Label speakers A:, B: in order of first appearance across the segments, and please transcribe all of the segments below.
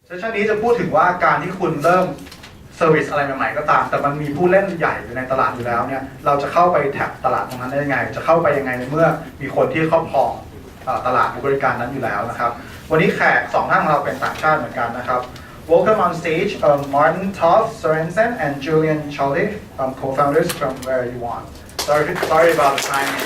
A: เซสชันนี้จะพูดถึงว่าการที่คุณเริ่มเซอร์วิสอะไรใหม่ๆก็ตามแต่มันมีผู้เล่นใหญ่อยู่ในตลาดอยู่แล้วเนี่ยเราจะเข้าไปแท็บตลาดตรงนั้นได้ยังไงจะเข้าไปยังไงในเมื่อมีคนที่ครอบครองตลาดบริการนั้นอยู่แล้วนะครับวันนี้แขก2ท่านของเราเป็นต่างชาติเหมือนกันนะครับ Welcome on stage Martin Toth Sorensen and Julian Cholik, co-founders from WearYouWant. Sorry about the timing.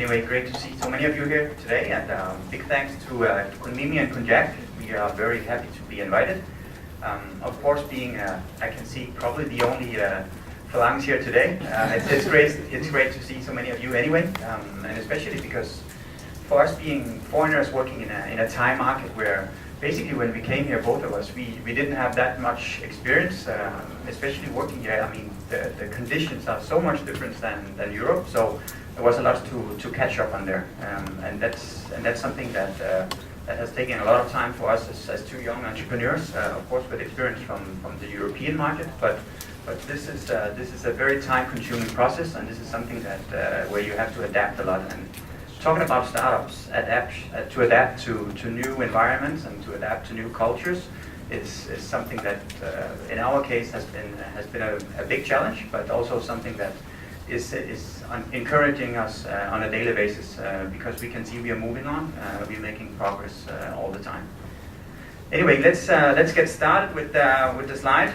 B: Anyway, great to see so many of you here today, and big thanks to Kun Mimi and Kun Jack. We are very happy to be invited. Of course, being I can see probably the only phalanx here today. It's great to see so many of you anyway, and especially because for us being foreigners working in a Thai market where basically when we came here, both of us, we didn't have that much experience, especially working here. I mean, the conditions are so much different than Europe, so there was a lot to catch up on there, and that's something that has taken a lot of time for us as two young entrepreneurs, of course with experience from the European market, but this is a very time-consuming process, and this is something that where you have to adapt a lot. And talking about startups, to adapt to new environments and to adapt to new cultures is something that in our case has been a big challenge, but also something that is encouraging us on a daily basis because we can see we are moving on, we're making progress all the time. Anyway, let's get started with the slide.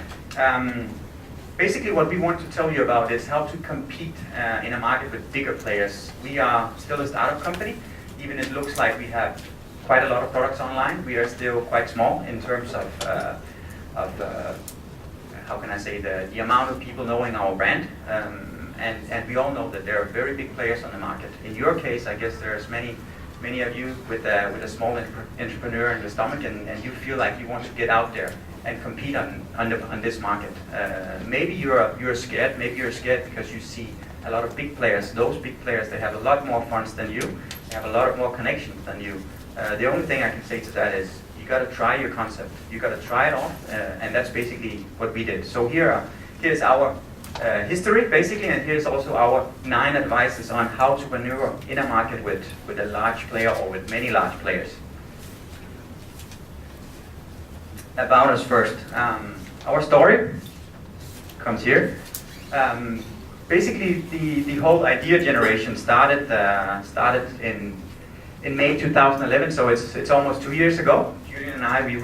B: Basically, what we want to tell you about is how to compete in a market with bigger players. We are still a startup company, even it looks like we have quite a lot of products online. We are still quite small in terms of how can I say the amount of people knowing our brand. And we all know that there are very big players on the market. In your case, I guess there's many of you with a small entrepreneur in the stomach, and you feel like you want to get out there and compete on this market. Maybe you're scared. Maybe you're scared because you see a lot of big players. Those big players, they have a lot more funds than you. They have a lot more connections than you. The only thing I can say to that is you got to try your concept. You got to try it off, and that's basically what we did. So here's our history, basically, and here's also our 9 advices on how to maneuver in a market with a large player or with many large players. About us first. Our story comes here. Basically, the whole idea generation started in May 2011, so it's almost 2 years ago. Julian and I, we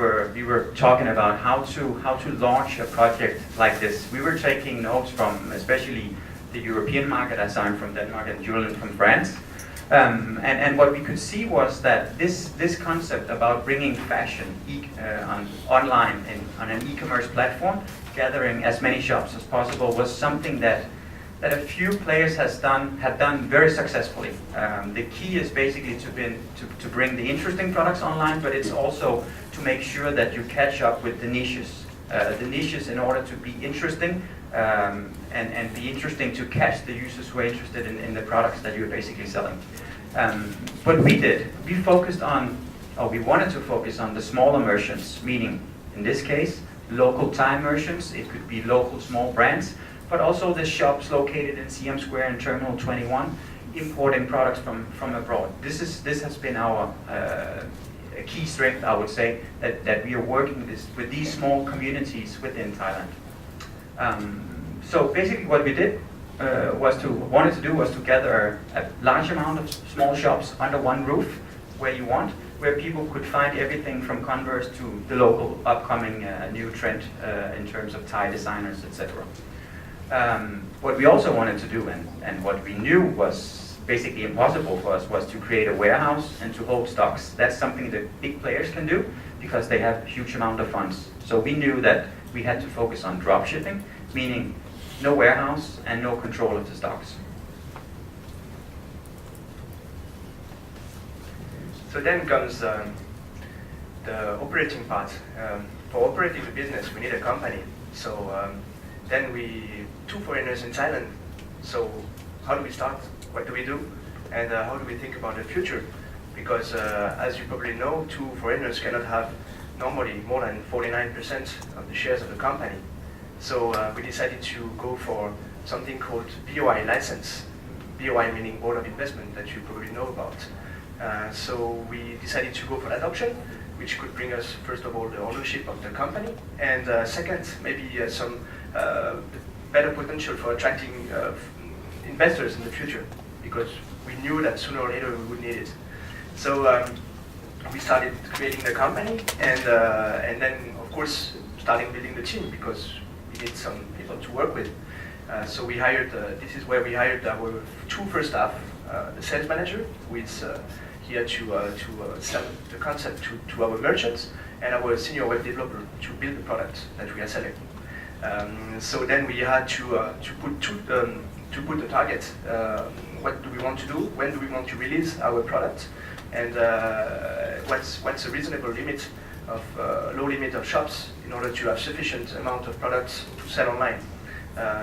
B: were talking about how to launch a project like this. We were taking notes from especially the European market, as I'm from Denmark and Julian from France. And what we could see was that this concept about bringing fashion online on an e-commerce platform, gathering as many shops as possible, was something that a few players had done very successfully. The key is basically to bring the interesting products online, but it's also to make sure that you catch up with the niches. The niches in order to be interesting and be interesting to catch the users who are interested in the products that you're basically selling. What we did, we wanted to focus on the smaller merchants, meaning in this case local Thai merchants. It could be local small brands, but also the shops located in CM Square and Terminal 21, importing products from abroad. This has been our a key strength, I would say, that we are working with these small communities within Thailand. So basically, what we did wanted to do was to gather a large amount of small shops under one roof, where people could find everything from Converse to the local upcoming new trend in terms of Thai designers, etc. What we also wanted to do, and what we knew was basically impossible for us, was to create a warehouse and to hold stocks. That's something that big players can do because they have a huge amount of funds. So we knew that we had to focus on drop shipping, meaning no warehouse and no control of the stocks.
C: So then comes the operating part. for operating the business, we need a company. So then two foreigners in Thailand. So how do we start? What do we do? And how do we think about the future? Because as you probably know, two foreigners cannot have normally more than 49% of the shares of the company. So we decided to go for something called BOI license. BOI meaning Board of Investment, that you probably know about. So we decided to go for that option, which could bring us, first of all, the ownership of the company, and second, maybe some better potential for attracting investors in the future, because we knew that sooner or later we would need it. So we started creating the company, and then, of course, starting building the team, because we need some people to work with. So we hired, this is where we hired our two first staff, the sales manager, who is here to sell the concept to our merchants, and our senior web developer to build the product that we are selling. So then we had to put the target. What do we want to do? When do we want to release our product? And what's a reasonable limit of low limit of shops in order to have sufficient amount of products to sell online?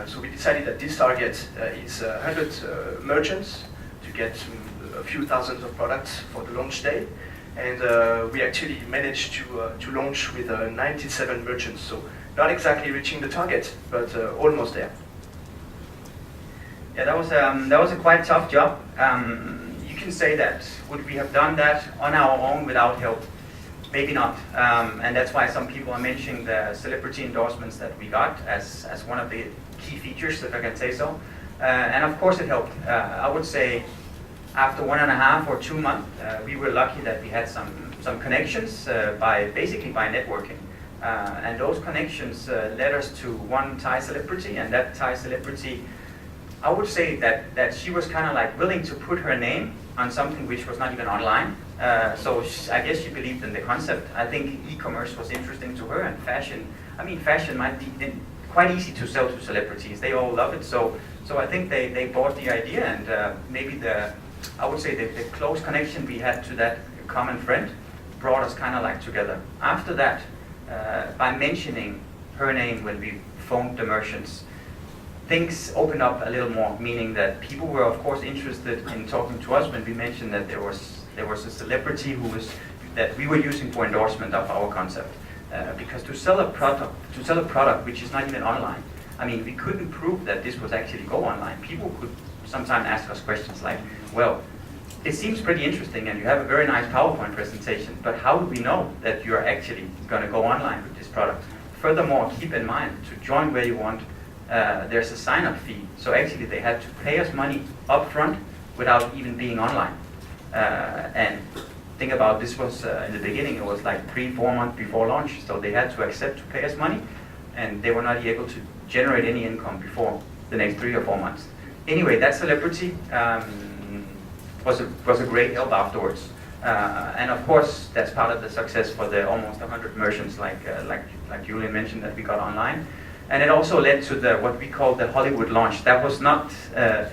C: So we decided that this target is 100 merchants to get a few thousands of products for the launch day, and we actually managed to launch with 97 merchants. So not exactly reaching the target, but almost there.
B: Yeah, that was a quite tough job. You can say that would we have done that on our own without help? Maybe not, and that's why some people are mentioning the celebrity endorsements that we got as one of the key features, if I can say so. And of course it helped. I would say after 1.5 or 2 months, we were lucky that we had some connections basically by networking. And those connections led us to one Thai celebrity, and that Thai celebrity, I would say that she was kind of like willing to put her name on something which was not even online. So I guess she believed in the concept. I think e-commerce was interesting to her, and fashion. I mean, fashion might be quite easy to sell to celebrities. They all love it. So I think they bought the idea, and maybe I would say the close connection we had to that common friend brought us kind of like together. After that, by mentioning her name when we phoned the merchants, things opened up a little more, meaning that people were of course interested in talking to us when we mentioned that there was a celebrity that we were using for endorsement of our concept. Because to sell a product which is not even online, I mean, we couldn't prove that this was actually go online. People could sometimes ask us questions like, well, it seems pretty interesting and you have a very nice PowerPoint presentation, but how do we know that you're actually going to go online with this product? Furthermore, keep in mind, to join WearYouWant, there's a sign-up fee. So actually they had to pay us money up front without even being online. And think about this was in the beginning, it was like 3-4 months before launch, so they had to accept to pay us money, and they were not able to generate any income before the next 3 or 4 months. Anyway, that celebrity was a great help afterwards. And of course, that's part of the success for the almost 100 merchants, like Julian mentioned, that we got online. And it also led to what we call the Hollywood launch. That was not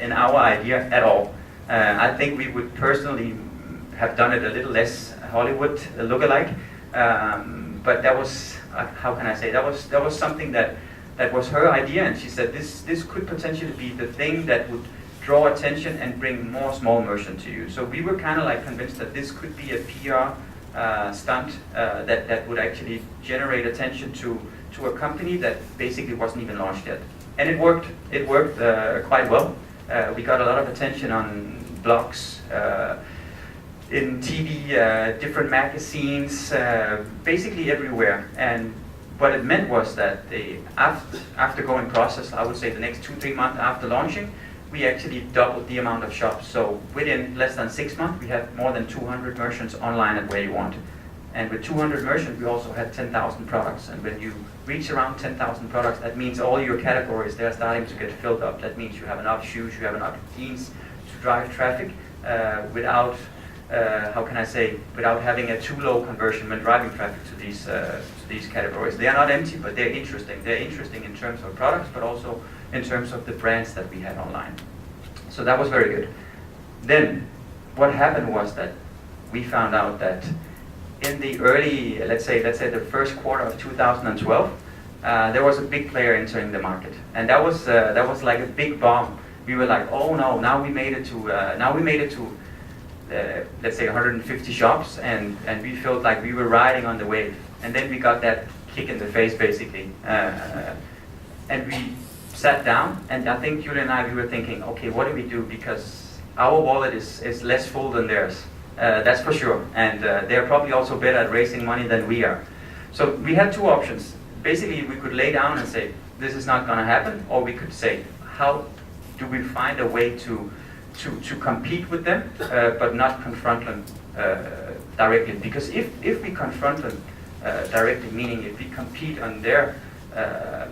B: in our idea at all. I think we would personally have done it a little less Hollywood lookalike, but that was how can I say, that was something that was her idea, and she said this could potentially be the thing that would draw attention and bring more small merchants to you. So we were kind of like convinced that this could be a PR stunt that would actually generate attention to a company that basically wasn't even launched yet. And it worked. It worked quite well. We got a lot of attention on blogs, in TV, different magazines, basically everywhere. And what it meant was that after going process, I would say the next 2-3 months after launching, we actually doubled the amount of shops. So within less than 6 months, we had more than 200 merchants online at WearYouWant. And with 200 merchants, we also had 10,000 products. And when you reach around 10,000 products, that means all your categories, they're starting to get filled up. That means you have enough shoes, you have enough jeans to drive traffic without, how can I say, without having a too low conversion when driving traffic to these categories. They are not empty, but they're interesting. They're interesting in terms of products, but also in terms of the brands that we had online. So that was very good. Then, what happened was that we found out that in the early, let's say the first quarter of 2012, there was a big player entering the market, and that was like a big bomb. We were like, oh no, now we made it to let's say 150 shops, and we felt like we were riding on the wave. And then we got that kick in the face, basically, and we sat down, and I think Julia and I, we were thinking, okay, what do we do? Because our wallet is less full than theirs, that's for sure, and they're probably also better at raising money than we are. So we had two options. Basically, we could lay down and say, this is not going to happen, or we could say, how do we find a way to compete with them, but not confront them directly? Because if we confront them directly, meaning if we compete on their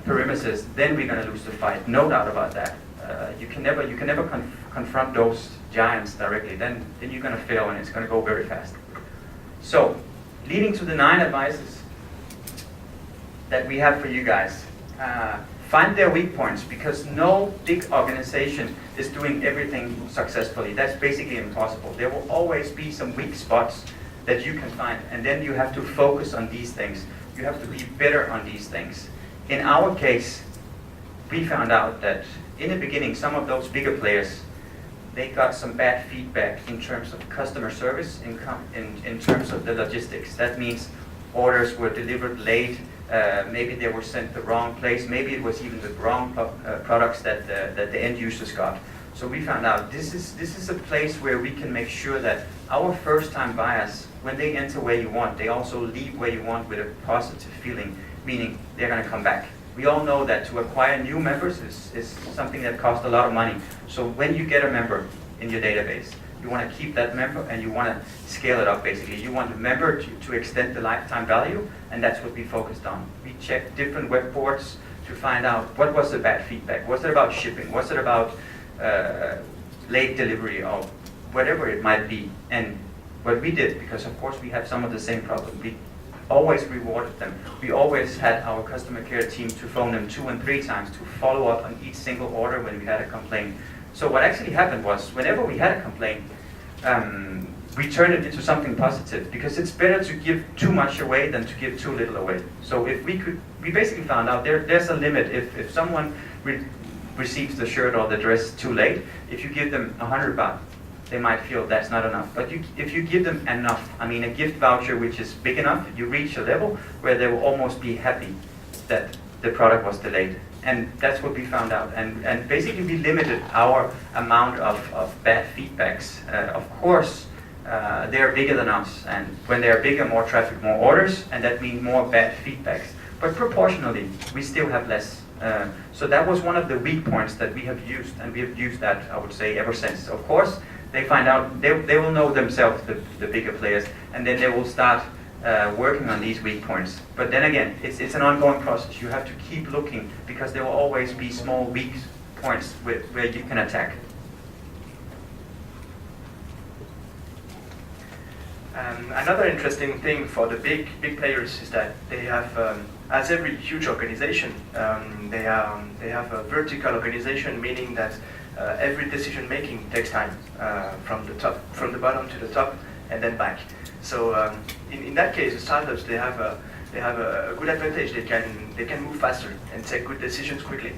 B: perimeters, then we're going to lose the fight. No doubt about that. You can never confront those giants directly. Then you're going to fail, and it's going to go very fast. So, leading to the 9 advices that we have for you guys. Find their weak points, because no big organization is doing everything successfully. That's basically impossible. There will always be some weak spots that you can find, and then you have to focus on these things. You have to be better on these things. In our case, we found out that in the beginning, some of those bigger players, they got some bad feedback in terms of customer service, in terms of the logistics. That means orders were delivered late, maybe they were sent the wrong place, maybe it was even the wrong products that the end users got. So we found out this is a place where we can make sure that our first-time buyers, when they enter WearYouWant, they also leave WearYouWant with a positive feeling, meaning they're going to come back. We all know that to acquire new members is something that costs a lot of money. So when you get a member in your database, you want to keep that member, and you want to scale it up, basically. You want the member to extend the lifetime value, and that's what we focused on. We checked different web ports to find out what was the bad feedback. Was it about shipping? Was it about late delivery, or whatever it might be? And what we did, because of course we have some of the same problems, we always rewarded them. We always had our customer care team to phone them 2 and 3 times to follow up on each single order when we had a complaint. So what actually happened was, whenever we had a complaint, we turned it into something positive, because it's better to give too much away than to give too little away. So if we basically found out there's a limit. If someone receives the shirt or the dress too late, if you give them 100 baht, they might feel that's not enough. But if you give them enough, I mean a gift voucher which is big enough, you reach a level where they will almost be happy that the product was delayed. And that's what we found out. And basically we limited our amount of bad feedbacks. Of course, they're bigger than us. And when they're bigger, more traffic, more orders, and that means more bad feedbacks. But proportionally, we still have less. So that was one of the weak points that we have used, and we have used that, I would say, ever since. Of course, they find out, they will know themselves, the bigger players, and then they will start working on these weak points. But then again, it's an ongoing process. You have to keep looking, because there will always be small weak points where you can attack.
C: Another interesting thing for the big players is that they have, as every huge organization, they have a vertical organization, meaning that every decision making takes time, from the bottom to the top, and then back. So in that case, the startups, they have a good advantage. They can move faster and take good decisions quickly.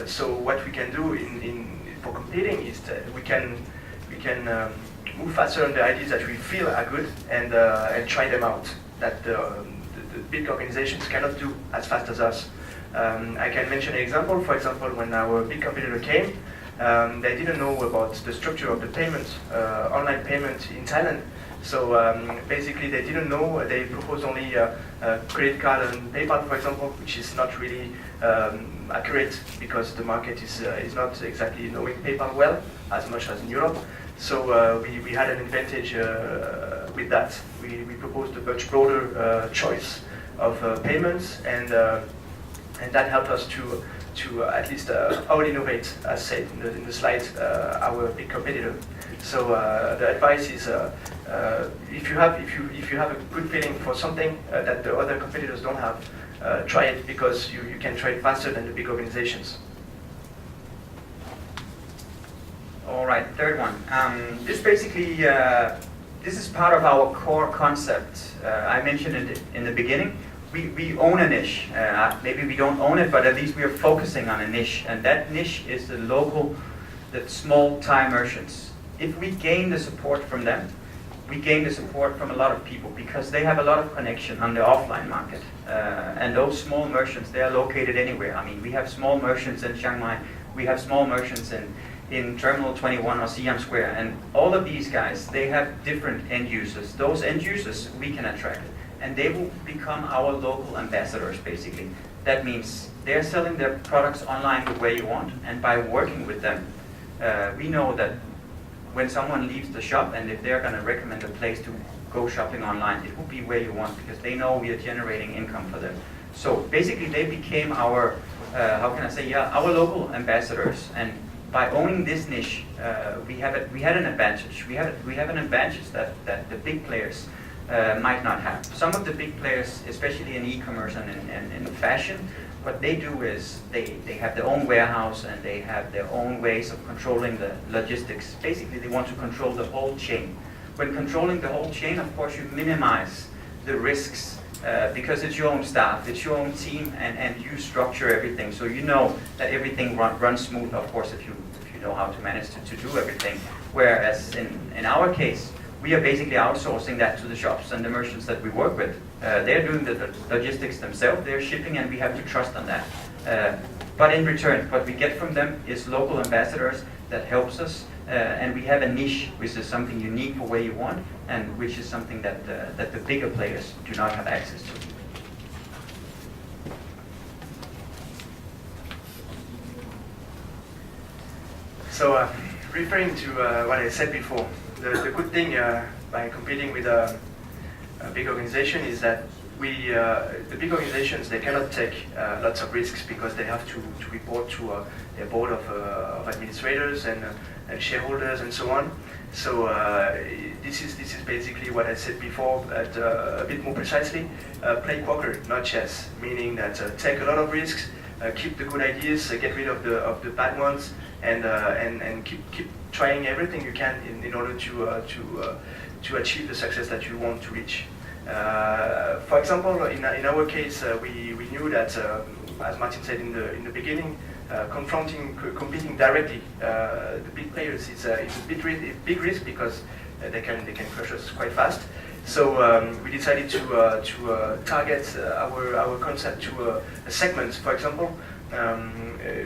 C: So what we can do for competing is that we can move faster on the ideas that we feel are good, and try them out, that the big organizations cannot do as fast as us. I can mention an example. For example, when our big competitor came, they didn't know about the structure of the payment, online payment in Thailand. So basically they didn't know. They proposed only credit card and PayPal, for example, which is not really accurate, because the market is not exactly knowing PayPal well, as much as in Europe. So we had an advantage with that. We proposed a much broader choice of payments, and that helped us to at least out-innovate, as said in the slide, our big competitor. So the advice is, if you have a good feeling for something that the other competitors don't have, try it, because you can try it faster than the big organizations.
B: All right, third one. This basically this is part of our core concept. I mentioned it in the beginning. We own a niche. Maybe we don't own it, but at least we are focusing on a niche. And that niche is the local, the small Thai merchants. If we gain the support from them, we gain the support from a lot of people because they have a lot of connection on the offline market. And those small merchants, they are located anywhere. I mean, we have small merchants in Chiang Mai. We have small merchants in Terminal 21 or Siam Square. And all of these guys, they have different end users. Those end users we can attract. And they will become our local ambassadors, basically. That means they're selling their products online with WearYouWant. And by working with them, we know that when someone leaves the shop and if they're going to recommend a place to go shopping online, it will be WearYouWant because they know we are generating income for them. So basically they became our, how can I say, yeah, our local ambassadors. And by owning this niche, we had an advantage. We have an advantage that the big players might not have. Some of the big players, especially in e-commerce and in fashion, what they do is they have their own warehouse and they have their own ways of controlling the logistics. Basically, they want to control the whole chain. When controlling the whole chain, of course, you minimize the risks because it's your own staff, it's your own team, and you structure everything. So you know that everything runs smooth, of course, if you know how to manage to do everything. Whereas in our case, we are basically outsourcing that to the shops and the merchants that we work with. They're doing the logistics themselves, they're shipping, and we have to trust on that. But in return, what we get from them is local ambassadors that helps us, and we have a niche, which is something unique for WearYouWant, and which is something that the bigger players do not have access to.
C: So, referring to what I said before, the good thing by competing with a big organization is that the big organizations, they cannot take lots of risks because they have to report to their board of administrators and shareholders and so on. So this is basically what I said before, but a bit more precisely, play poker, not chess, meaning that take a lot of risks, keep the good ideas, get rid of the bad ones, and keep trying everything you can in order to achieve the success that you want to reach. For example, in our case, we knew that, as Martin said in the beginning, competing directly the big players is a big risk because they can crush us quite fast. So we decided to target our concept to a segment. For example,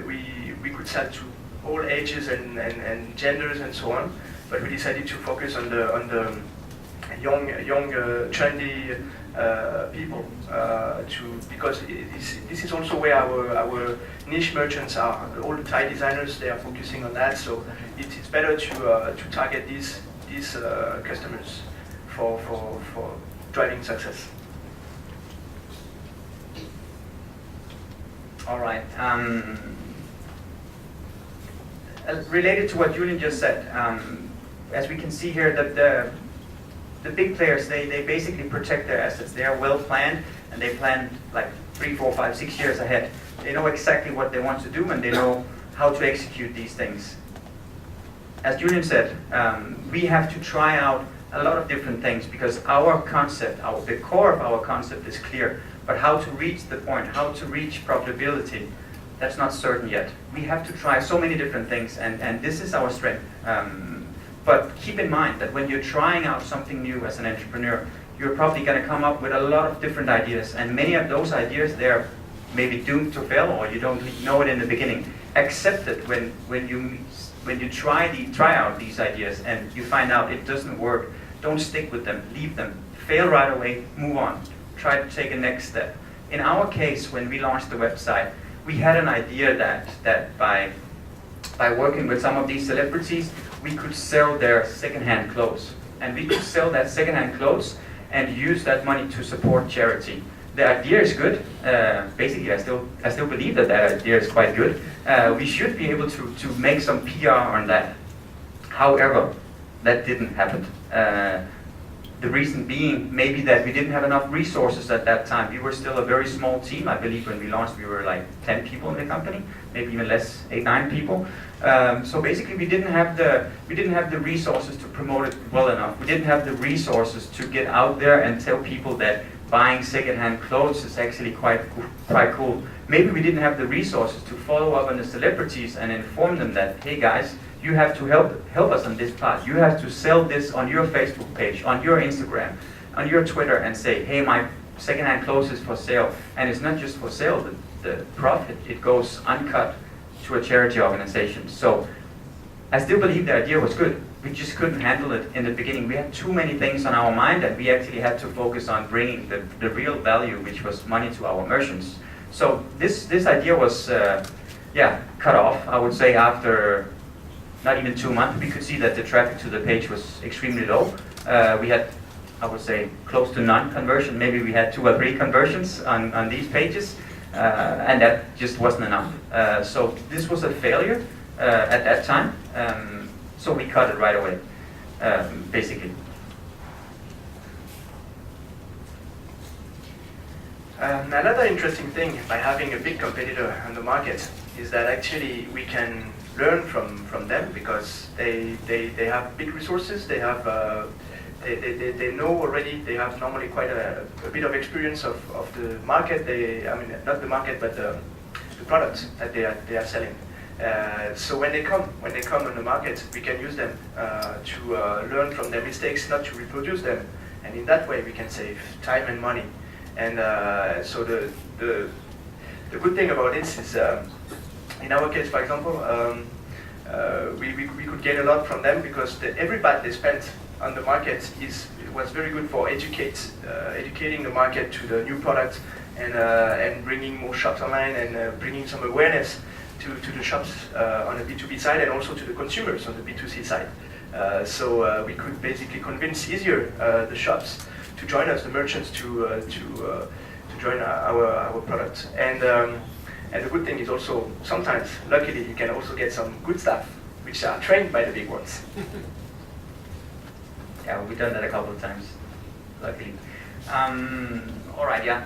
C: we could sell to all ages and genders and so on, but we decided to focus on the young trendy people because this is also where our niche merchants are. All the Thai designers, they are focusing on that, so it's better to target these customers for driving success.
B: All right. Related to what Julian just said, as we can see here, that the big players, they basically protect their assets. They are well planned, and they plan like 3, 4, 5, 6 years ahead. They know exactly what they want to do, and they know how to execute these things. As Julian said, we have to try out a lot of different things because our concept, the core of our concept is clear, but how to reach the point, how to reach profitability, that's not certain yet. We have to try so many different things, and this is our strength. But keep in mind that when you're trying out something new as an entrepreneur, you're probably going to come up with a lot of different ideas, and many of those ideas, they're maybe doomed to fail, or you don't know it in the beginning. Accept it when you try out these ideas and you find out it doesn't work. Don't stick with them, leave them, fail right away, move on, try to take a next step. In our case, when we launched the website, we had an idea that by working with some of these celebrities, we could sell their secondhand clothes. And we could sell that secondhand clothes and use that money to support charity. The idea is good. Basically, I still believe that idea is quite good. We should be able to make some PR on that. However, that didn't happen. The reason being maybe that we didn't have enough resources at that time. We were still a very small team. I believe when we launched we were like 10 people in the company, maybe even less, 8, 9 people. So basically we didn't have the resources to promote it well enough. We didn't have the resources to get out there and tell people that buying secondhand clothes is actually quite cool. Maybe we didn't have the resources to follow up on the celebrities and inform them that, hey guys, you have to help us on this part. You have to sell this on your Facebook page, on your Instagram, on your Twitter, and say, hey, my secondhand clothes is for sale. And it's not just for sale, the profit, it goes uncut to a charity organization. So I still believe the idea was good. We just couldn't handle it in the beginning. We had too many things on our mind, and we actually had to focus on bringing the real value, which was money, to our merchants. So this idea was, cut off, I would say, after not even 2 months. We could see that the traffic to the page was extremely low. We had, I would say, close to none conversion. Maybe we had 2 or 3 conversions on these pages, and that just wasn't enough. So this was a failure at that time. So we cut it right away, basically.
C: Another interesting thing by having a big competitor on the market is that actually we can learn from them, because they have big resources. They have they know already. They have normally quite a bit of experience of the market. I mean, not the market, but the products that they are selling. So when they come on the market, we can use them to learn from their mistakes, not to reproduce them, and in that way we can save time and money. And so the good thing about this is, in our case, for example, we could gain a lot from them, because every baht they spent on the market was very good for educating the market to the new product, and bringing more shops online, and bringing some awareness to the shops on the B2B side, and also to the consumers on the B2C side. So we could basically convince easier the shops to join us, the merchants to join our product. And the good thing is also, sometimes, luckily, you can also get some good staff which are trained by the big ones.
B: Yeah, we've done that a couple of times, luckily. All right, yeah.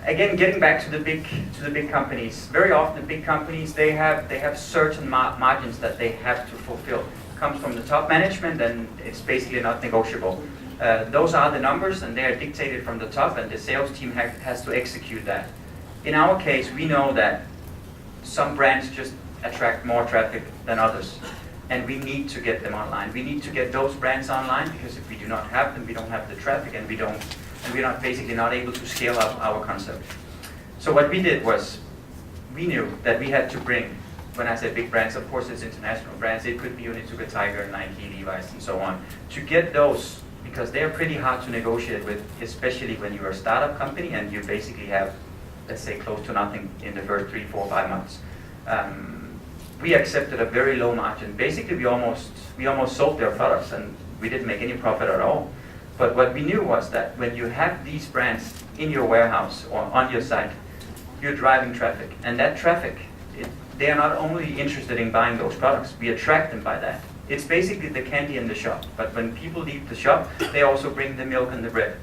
B: Again, getting back to the big companies. Very often, big companies, they have certain margins that they have to fulfill. It comes from the top management, and it's basically not negotiable. Those are the numbers, and they are dictated from the top, and the sales team has to execute that. In our case, we know that some brands just attract more traffic than others, and we need to get them online. We need to get those brands online, because if we do not have them, we don't have the traffic, and we're not basically not able to scale up our concept. So what we did was, we knew that we had to bring, when I say big brands, of course it's international brands. It could be Onitsuka Tiger, Nike, Levi's, and so on. To get those, because they are pretty hard to negotiate with, especially when you're a startup company and you basically have, let's say, close to nothing in the first 3, 4, 5 months. We accepted a very low margin. Basically, we almost sold their products, and we didn't make any profit at all. But what we knew was that when you have these brands in your warehouse or on your site, you're driving traffic. And that traffic, they are not only interested in buying those products, we attract them by that. It's basically the candy in the shop. But when people leave the shop, they also bring the milk and the bread.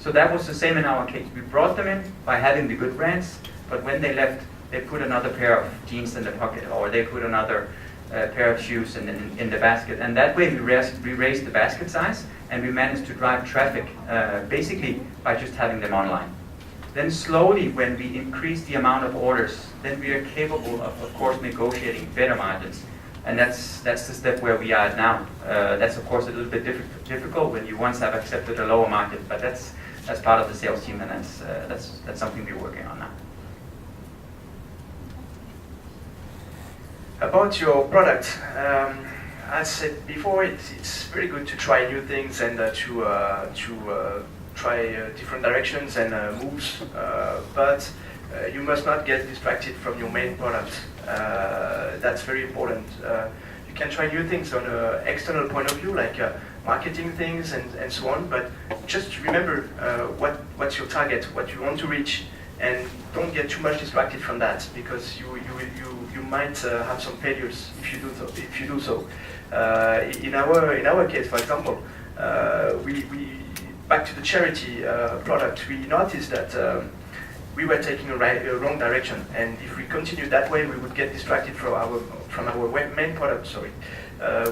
B: So that was the same in our case. We brought them in by having the good brands, but when they left, they put another pair of jeans in the pocket, or they put another pair of shoes in the basket. And that way we raised the basket size, and we managed to drive traffic basically by just having them online. Then slowly, when we increase the amount of orders, then we are capable of course, negotiating better margins. And that's the step where we are now. That's of course a little bit difficult when you once have accepted a lower market, but that's part of the sales team, and that's something we're working on now.
C: About your product, as said before, it's very good to try new things and to try different directions and moves, but you must not get distracted from your main product. That's very important. You can try new things on an external point of view, like marketing things and so on, but just remember what's your target, what you want to reach, and don't get too much distracted from that, because you might have some failures if you do so. In our case, for example, we back to the charity product, we noticed that we were taking a wrong direction, and if we continued that way, we would get distracted from our main product, sorry,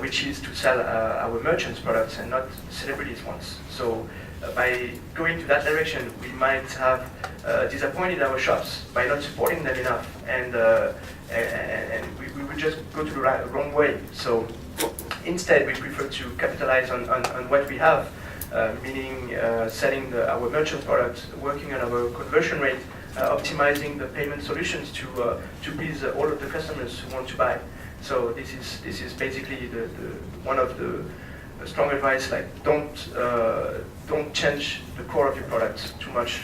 C: which is to sell our merchants' products and not celebrities' ones. So by going to that direction, we might have disappointed our shops by not supporting them enough, and we would just go to the wrong way. So instead, we prefer to capitalize on what we have, meaning selling our merchant products, working on our conversion rate, optimizing the payment solutions to please all of the customers who want to buy. So this is basically the one of the strong advice. Like don't change the core of your product too much.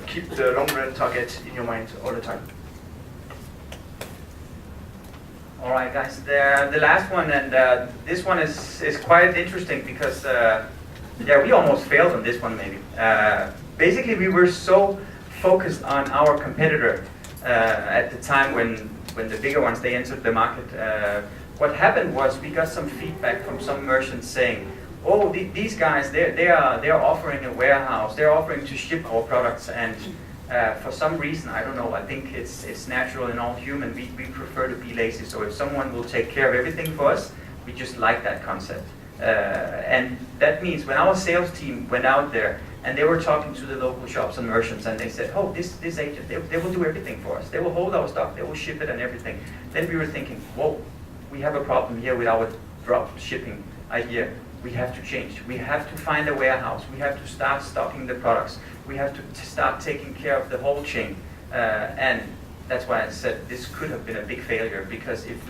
C: Keep the long run target in your mind all the time.
B: All right, guys. The last one, and this one is quite interesting because we almost failed on this one. Maybe basically we were so focused on our competitor at the time when the bigger ones they entered the market. What happened was we got some feedback from some merchants saying, "Oh, these guys they're offering a warehouse, they're offering to ship our products, and for some reason I don't know. I think it's natural in all human. We prefer to be lazy. So if someone will take care of everything for us, we just like that concept." And that means when our sales team went out there and they were talking to the local shops and merchants, and they said, "Oh, this agent, they will do everything for us. They will hold our stock, they will ship it and everything." Then we were thinking, "Whoa, we have a problem here with our drop shipping idea. We have to change. We have to find a warehouse. We have to start stocking the products. We have to start taking care of the whole chain." And that's why I said this could have been a big failure, because if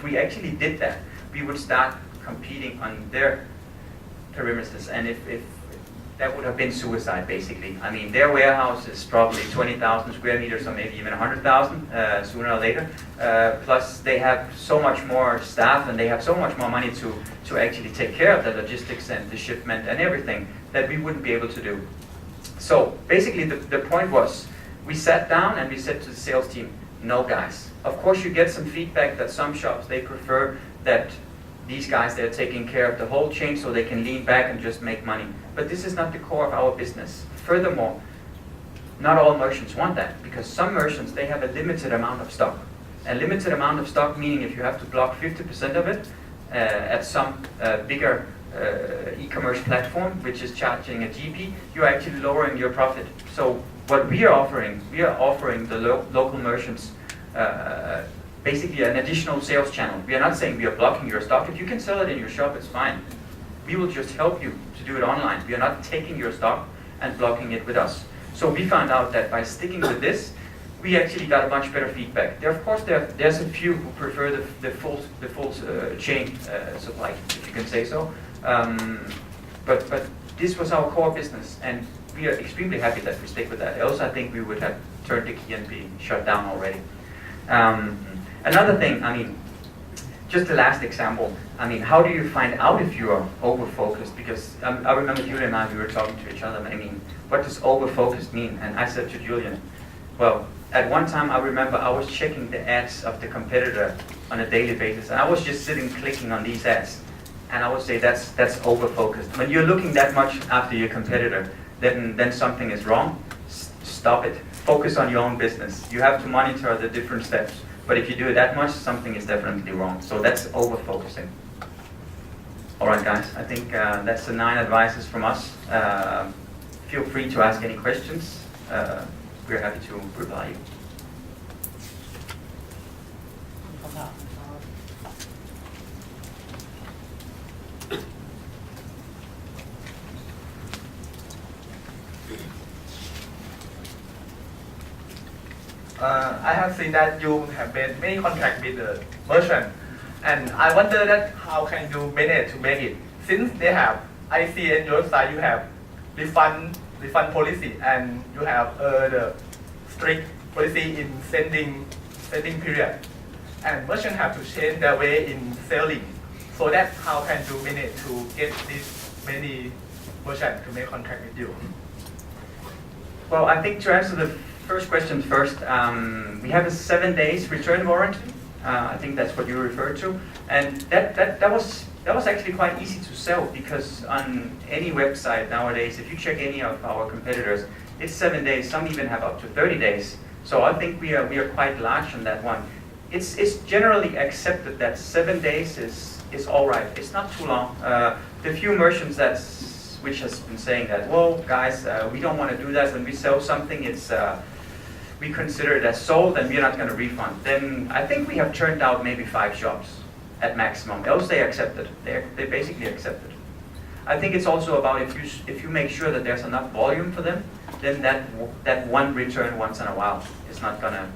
B: we actually did that, we would start competing on their perimeters, and if that would have been suicide, basically. I mean, their warehouse is probably 20,000 square meters, or maybe even 100,000 sooner or later. Plus, they have so much more staff, and they have so much more money to actually take care of the logistics and the shipment and everything that we wouldn't be able to do. So basically, the point was, we sat down and we said to the sales team, "No, guys. Of course, you get some feedback that some shops they prefer that these guys, they're taking care of the whole chain so they can lean back and just make money. But this is not the core of our business. Furthermore, not all merchants want that, because some merchants, they have a limited amount of stock. A limited amount of stock meaning if you have to block 50% of it at some bigger e-commerce platform, which is charging a GP, you're actually lowering your profit. So what we are offering the local merchants basically an additional sales channel. We are not saying we are blocking your stock. If you can sell it in your shop, it's fine. We will just help you to do it online. We are not taking your stock and blocking it with us. So we found out that by sticking with this, we actually got a much better feedback. Of course, there's a few who prefer the full chain supply, if you can say so. But this was our core business, and we are extremely happy that we stick with that. Else, I think we would have turned the key and be shut down already. Another thing, I mean, just the last example, I mean, how do you find out if you are over-focused? Because I remember Julian and I, we were talking to each other, I mean, what does over-focused mean? And I said to Julian, well, at one time I remember I was checking the ads of the competitor on a daily basis, and I was just sitting clicking on these ads. And I would say that's over-focused. When you're looking that much after your competitor, then something is wrong. Stop it. Focus on your own business. You have to monitor the different steps. But if you do it that much, something is definitely wrong. So that's over-focusing. All right, guys. I think that's the 9 advices from us. Feel free to ask any questions. We're happy to reply you.
D: I have seen that you have made many contracts with the merchant, and I wonder that how can you manage to make it, since they have, I see in your side you have refund policy, and you have the strict policy in sending period, and merchant have to change their way in selling. So that how can you manage to get this many merchants to make contract with you?
B: Well, I think to answer the first question first, we have a 7 days return warranty. I think that's what you referred to, and that was that was actually quite easy to sell, because on any website nowadays, if you check any of our competitors, it's 7 days. Some even have up to 30 days. So I think we are quite large on that one. It's generally accepted that 7 days is all right. It's not too long. The few merchants which has been saying that, well, guys, we don't want to do that. When we sell something, we consider it as sold, and we're not going to refund. Then I think we have turned out maybe 5 shops at maximum. Else they accept it. They basically accept it. I think it's also about if you make sure that there's enough volume for them, then that one return once in a while is not gonna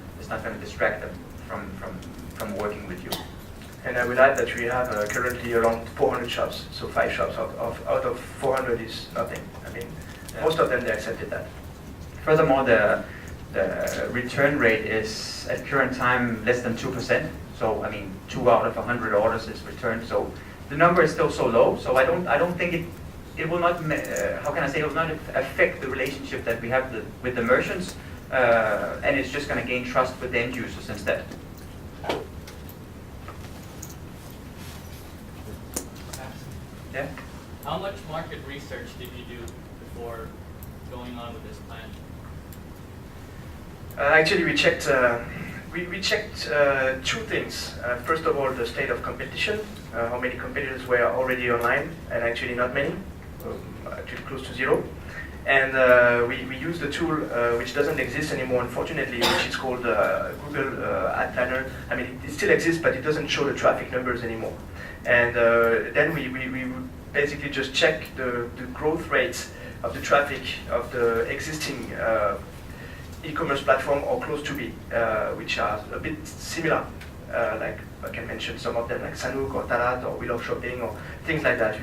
B: distract them from working with you.
C: And I will add that we have currently around 400 shops, so 5 shops out of 400 is nothing. I mean, most of them, they accepted that.
B: Furthermore, the return rate is at current time less than 2%. So I mean, 2 out of 100 orders is returned. So the number is still so low. So I don't think it will not. How can I say? It will not affect the relationship that we have with the merchants, and it's just going to gain trust with the end users instead. Yeah.
E: How much market research did you do before going on with this plan?
C: Actually, we checked. We checked 2 things. First of all, the state of competition, how many competitors were already online, and actually not many, actually close to 0. And we used a tool which doesn't exist anymore, unfortunately, which is called Google Ad Planner. I mean, it still exists, but it doesn't show the traffic numbers anymore. And then we would basically just check the growth rates of the traffic of the existing e-commerce platform or close to be, which are a bit similar. Like I can mention some of them, like Sanook or Talat or We Love Shopping or things like that,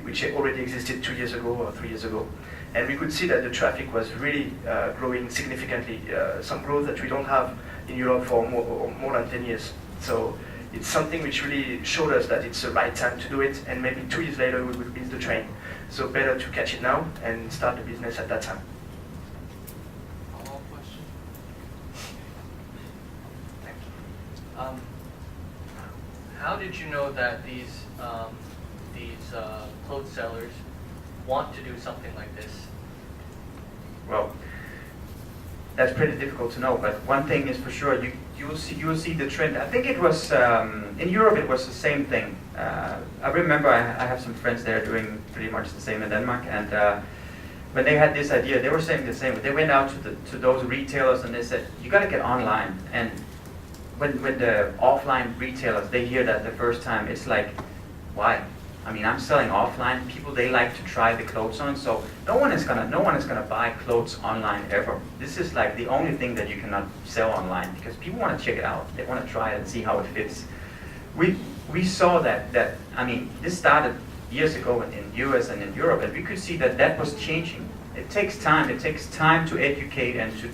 C: which already existed 2 years ago or 3 years ago. And we could see that the traffic was really growing significantly, some growth that we don't have in Europe for more than 10 years. So it's something which really showed us that it's the right time to do it, and maybe 2 years later we will miss the train. So better to catch it now and start the business at that time.
E: Follow-up question?
C: Thank you.
E: How did you know that these clothes sellers want to do something like this?
B: Well, that's pretty difficult to know. But one thing is for sure, you will see the trend. I think it was in Europe. It was the same thing. I remember I have some friends there doing pretty much the same in Denmark, and when they had this idea, they were saying the same. They went out to those retailers and they said, "You got to get online." And when the offline retailers, they hear that the first time, it's like, why? I mean, I'm selling offline. People, they like to try the clothes on, so no one is gonna buy clothes online ever. This is like the only thing that you cannot sell online, because people want to check it out. They want to try it and see how it fits. We saw that I mean, this started years ago in US and in Europe, and we could see that was changing. It takes time. It takes time to educate, and to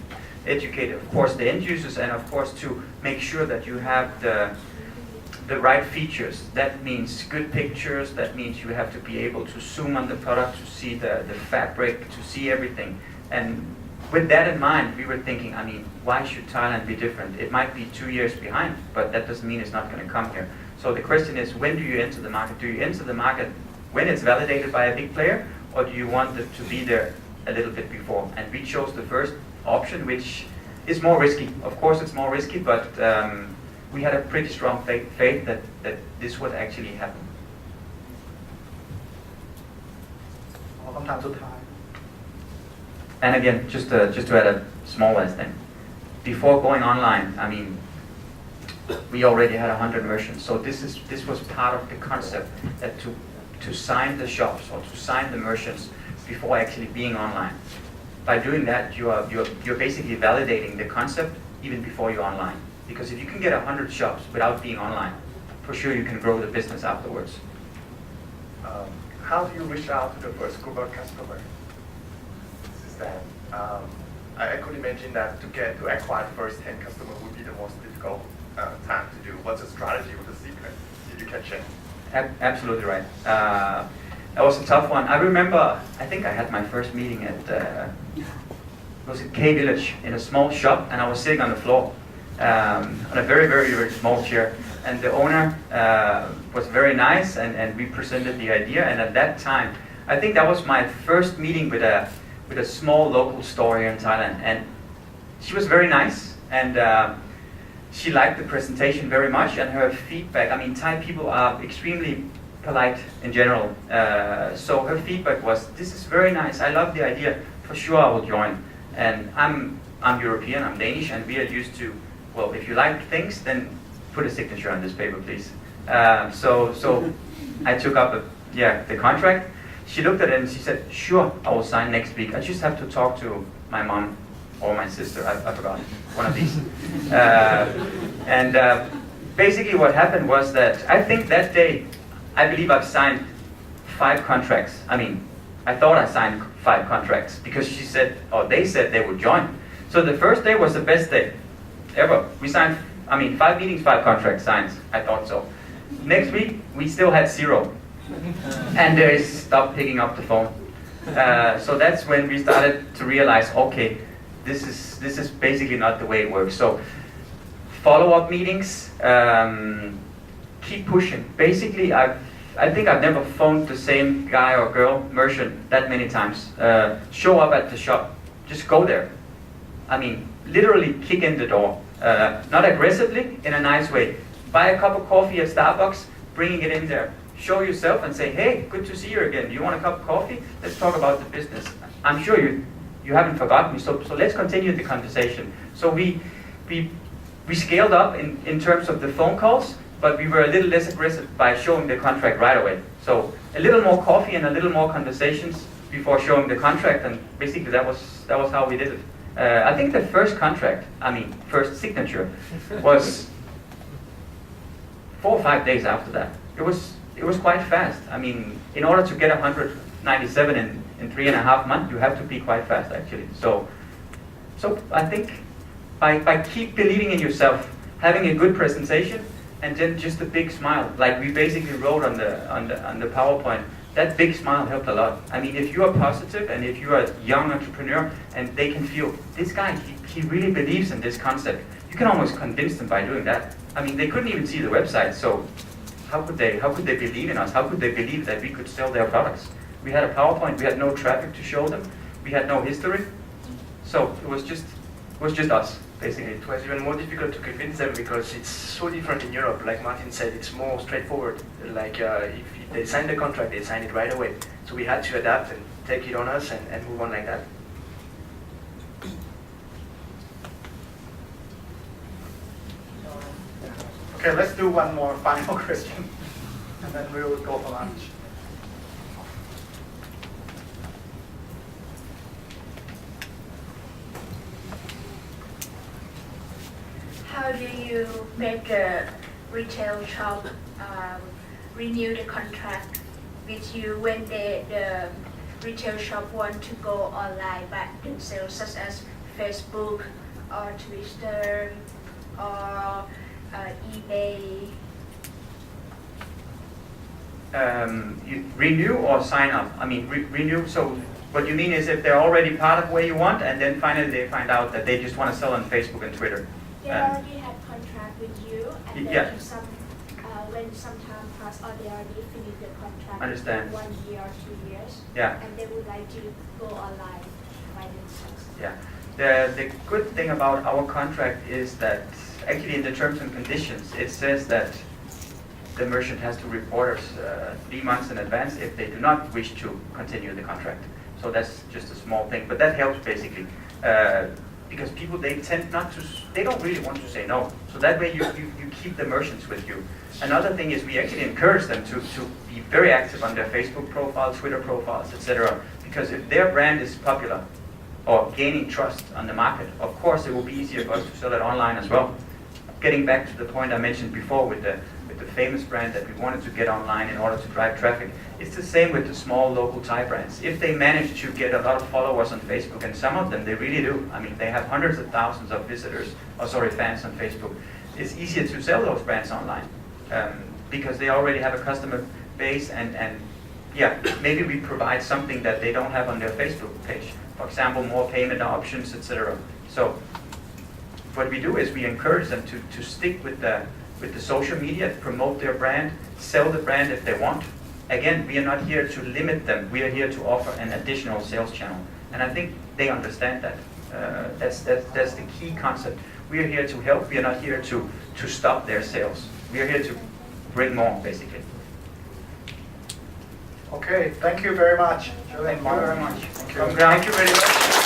B: educate, of course, the end users, and of course to make sure that you have the right features. That means good pictures. That means you have to be able to zoom on the product, to see the fabric, to see everything. And with that in mind, we were thinking, I mean, why should Thailand be different? It might be 2 years behind, but that doesn't mean it's not going to come here. So the question is, when do you enter the market? Do you enter the market when it's validated by a big player, or do you want it to be there a little bit before? And we chose the first option, which is more risky. Of course, it's more risky, but we had a pretty strong faith that this would actually happen.
A: คำถามสุดท้าย
B: And again, just to add a small last thing. Before going online, I mean, we already had 100 merchants. So this was part of the concept, that to sign the shops or to sign the merchants before actually being online. By doing that, you're basically validating the concept even before you're online. Because if you can get 100 shops without being online, for sure you can grow the business afterwards.
F: How do you reach out to the first group of customer? Is that I could imagine that to acquire first 10 customers would be the most difficult time to do. What's the strategy or the secret? If you can share.
B: Absolutely right. That was a tough one. I remember, I think I had my first meeting at was it K Village in a small shop, and I was sitting on the floor on a very, very, very small chair. and the owner was very nice, and we presented the idea. And at that time, I think that was my first meeting with a small local store here in Thailand, and she was very nice, and she liked the presentation very much, and her feedback. I mean, Thai people are extremely polite in general, so her feedback was, "This is very nice. I love the idea. For sure, I will join." And I'm European. I'm Danish, and we are used to, well, if you like things, then put a signature on this paper, please. So I took up the contract. She looked at it and she said, "Sure, I will sign next week. I just have to talk to my mom or my sister. I forgot, one of these." Basically what happened was that I think that day, I believe I've signed 5 contracts. I mean, I thought I signed 5 contracts because she said, or they said they would join. So the first day was the best day ever. We signed, 5 meetings, 5 contracts signed. I thought so. Next week, we still had 0. And they stopped picking up the phone. So that's when we started to realize, okay, this is basically not the way it works. So follow-up meetings, keep pushing. Basically, I think I've never phoned the same guy or girl, merchant, that many times. Show up at the shop, just go there. I mean, literally kick in the door. Not aggressively, in a nice way. Buy a cup of coffee at Starbucks, bringing it in there. Show yourself and say, "Hey, good to see you again. Do you want a cup of coffee? Let's talk about the business. I'm sure you haven't forgotten me, so let's continue the conversation." So we scaled up in terms of the phone calls, but we were a little less aggressive by showing the contract right away. So a little more coffee and a little more conversations before showing the contract, and basically that was how we did it. I think the first contract, first signature, was 4 or 5 days after that. It was quite fast. I mean, in order to get 197 in 3.5 months, you have to be quite fast actually. So I think by keep believing in yourself, having a good presentation, and then just a big smile, like we basically wrote on the PowerPoint, that big smile helped a lot. I mean, if you are positive and if you are a young entrepreneur and they can feel, this guy, he really believes in this concept, you can almost convince them by doing that. I mean, they couldn't even see the website, so how could they believe in us? How could they believe that we could sell their products? We had a PowerPoint, we had no traffic to show them, we had no history, so it was just us, basically.
C: It was even more difficult to convince them because it's so different in Europe. Like Martin said, it's more straightforward. Like if they sign the contract, they sign it right away. So we had to adapt and take it on us and move on like that.
A: Okay, let's do one more final question, and then we will go for lunch.
G: How do you make a retail shop renew the contract with you when the retail shop want to go online by themselves, such as Facebook or Twitter or eBay?
B: You renew or sign up? I mean, renew. So what you mean is if they're already part of WearYouWant, and then finally they find out that they just want to sell on Facebook and Twitter.
G: They already had contract with you, and
B: Yeah.
G: then when some time pass, or they already finished the contract
B: Understand.
G: 1 year or 2 years,
B: Yeah.
G: and they would like to go online by themselves.
B: Yeah. The good thing about our contract is that actually in the terms and conditions, it says that the merchant has to report us 3 months in advance if they do not wish to continue the contract. So that's just a small thing, but that helps basically. Because people, they tend not to, they don't really want to say no. So that way you keep the merchants with you. Another thing is we actually encourage them to be very active on their Facebook profiles, Twitter profiles, etc. Because if their brand is popular or gaining trust on the market, of course it will be easier for us to sell it online as well. Getting back to the point I mentioned before with the famous brand that we wanted to get online in order to drive traffic, it's the same with the small local Thai brands. If they manage to get a lot of followers on Facebook, and some of them they really do, I mean they have hundreds of thousands of fans on Facebook, it's easier to sell those brands online because they already have a customer base, and yeah, maybe we provide something that they don't have on their Facebook page. For example, more payment options, etc. So what we do is we encourage them to stick with with the social media, promote their brand, sell the brand if they want. Again, we are not here to limit them. We are here to offer an additional sales channel. And I think they understand that. That's the key concept. We are here to help. We are not here to stop their sales. We are here to bring more, basically.
A: Okay, thank you very much.
B: Thank you very much.
A: Thank you very much.